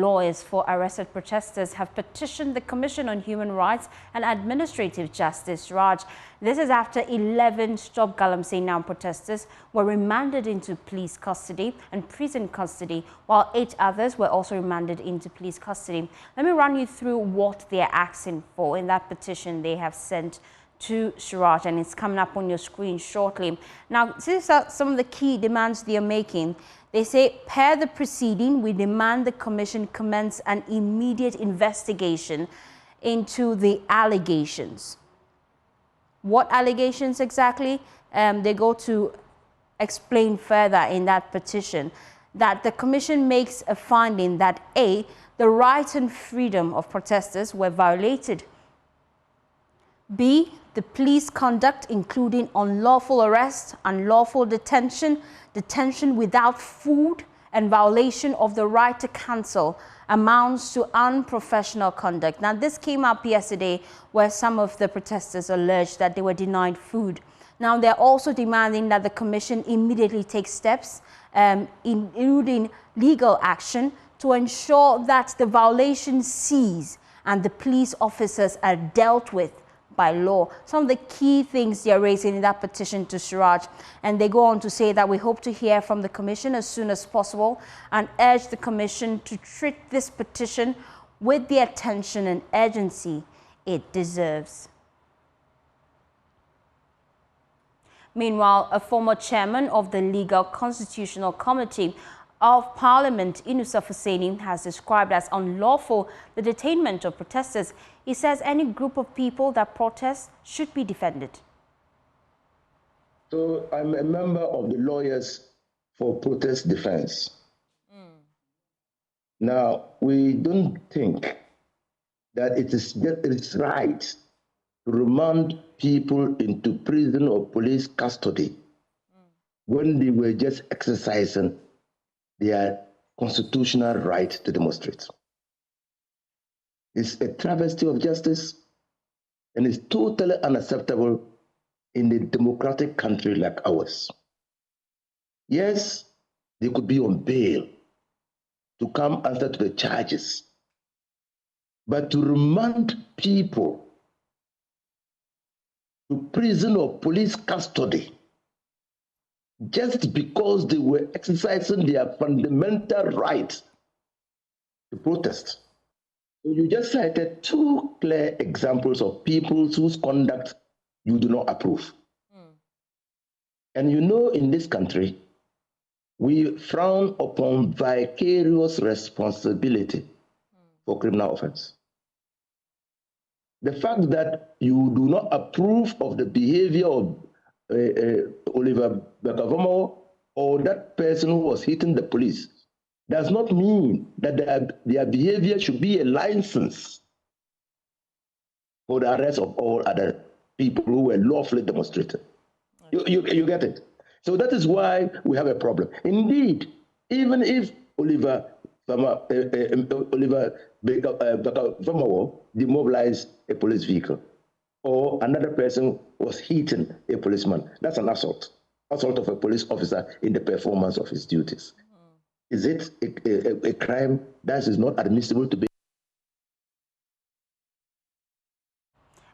lawyers for arrested protesters have petitioned the Commission on Human Rights and Administrative Justice, Raj. This is after 11 Stop Galamsey Now protesters were remanded into police custody and prison custody, while 8 others were also remanded into police custody. Let me run you through what they are asking for in that petition they have sent to Suraj, and it's coming up on your screen shortly. Now, these are some of the key demands they are making. They say, per the proceeding, we demand the Commission commence an immediate investigation into the allegations. What allegations exactly? They go to explain further in that petition that the Commission makes a finding that A, the right and freedom of protesters were violated. B, the police conduct, including unlawful arrest, unlawful detention, detention without food, and violation of the right to counsel, amounts to unprofessional conduct. Now, this came up yesterday where some of the protesters alleged that they were denied food. Now, they're also demanding that the Commission immediately take steps, including legal action, to ensure that the violations cease and the police officers are dealt with by law. Some of the key things they are raising in that petition to Suraj, and they go on to say that we hope to hear from the Commission as soon as possible and urge the Commission to treat this petition with the attention and urgency it deserves. Meanwhile, a former chairman of the Legal Constitutional Committee of Parliament, Inusah Fuseini, has described as unlawful the detainment of protesters. He says any group of people that protest should be defended. So I'm a member of the Lawyers for Protest Defense. Now, we don't think that it is right to remand people into prison or police custody when they were just exercising their constitutional right to demonstrate. It's a travesty of justice, and it's totally unacceptable in a democratic country like ours. Yes, they could be on bail to come answer to the charges, but to remand people to prison or police custody just because they were exercising their fundamental right to protest. So you just cited 2 clear examples of people whose conduct you do not approve. And you know, in this country, we frown upon vicarious responsibility for criminal offense. The fact that you do not approve of the behavior of Oliver Bekavomo or that person who was hitting the police does not mean that their behavior should be a license for the arrest of all other people who were lawfully demonstrating. You get it? So that is why we have a problem. Indeed, even if Oliver Bekavomo demobilized a police vehicle, or another person was hitting a policeman, that's an assault of a police officer in the performance of his duties. Is it a crime that is not admissible to be?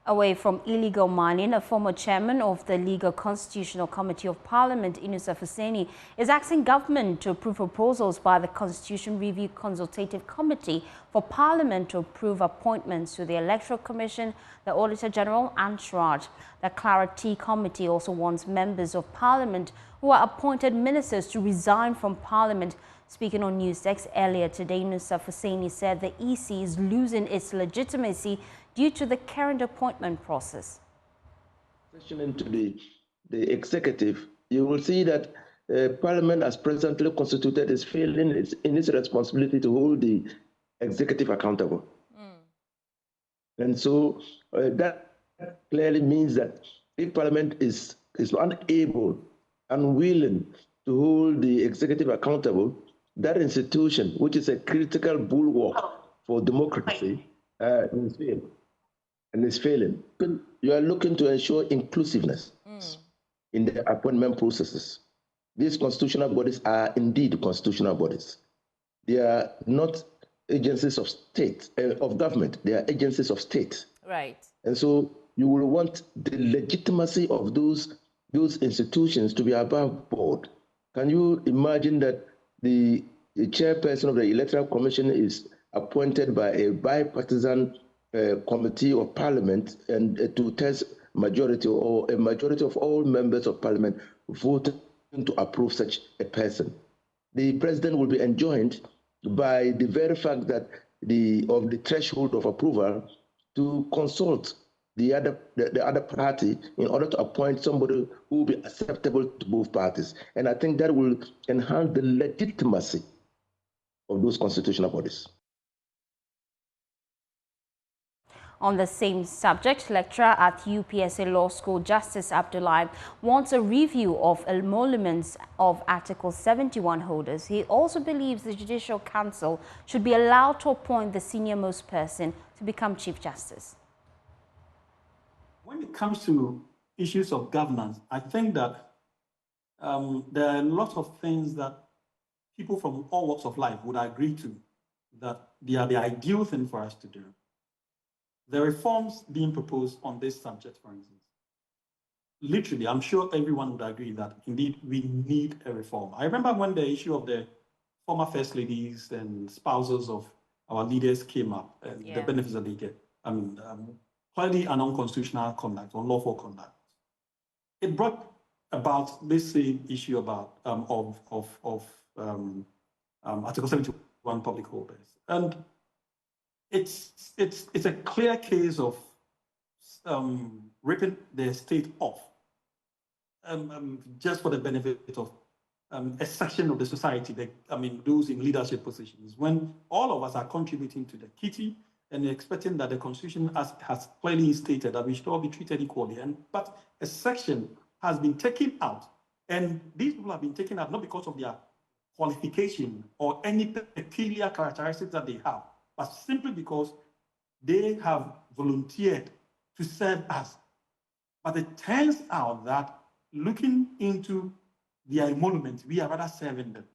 Away from illegal mining, a former chairman of the Legal Constitutional Committee of Parliament, Inusah Fuseini, is asking government to approve proposals by the Constitution Review Consultative Committee for Parliament to approve appointments to the Electoral Commission, the Auditor General and Suraj. The Clarity Committee also wants members of Parliament who are appointed ministers to resign from Parliament. Speaking on Newsdesk earlier today, Inusah Fuseini said the EC is losing its legitimacy due to the current appointment process. Into the executive, you will see that Parliament, as presently constituted, is failing in its responsibility to hold the executive accountable. And so that clearly means that if Parliament is unable, unwilling to hold the executive accountable, that institution, which is a critical bulwark for democracy, is failing. You are looking to ensure inclusiveness in the appointment processes. These constitutional bodies are indeed constitutional bodies. They are not agencies of state, of government. They are agencies of state. Right. And so you will want the legitimacy of those institutions to be above board. Can you imagine that the chairperson of the Electoral Commission is appointed by a bipartisan committee of parliament, and to test majority, or a majority of all members of parliament voting to approve such a person? The president will be enjoined by the very fact that the threshold of approval to consult the other party in order to appoint somebody who will be acceptable to both parties. And I think that will enhance the legitimacy of those constitutional bodies. On the same subject, lecturer at UPSA Law School Justice Abdullahi wants a review of emoluments of Article 71 holders. He also believes the Judicial Council should be allowed to appoint the senior-most person to become Chief Justice. When it comes to issues of governance, I think that there are a lot of things that people from all walks of life would agree to, that they are the ideal thing for us to do. The reforms being proposed on this subject, for instance, literally, I'm sure everyone would agree that indeed we need a reform. I remember when the issue of the former first ladies and spouses of our leaders came up, and the benefits that they get. I mean, clearly an unconstitutional conduct, unlawful conduct. It brought about this same issue about Article 71 public holders, and it's a clear case of ripping the state off, just for the benefit of a section of the society, those in leadership positions, when all of us are contributing to the kitty and expecting that the Constitution has clearly stated that we should all be treated equally. But a section has been taken out, and these people have been taken out not because of their qualification or any peculiar characteristics that they have, but simply because they have volunteered to serve us. But it turns out that looking into their emolument, we are rather serving them.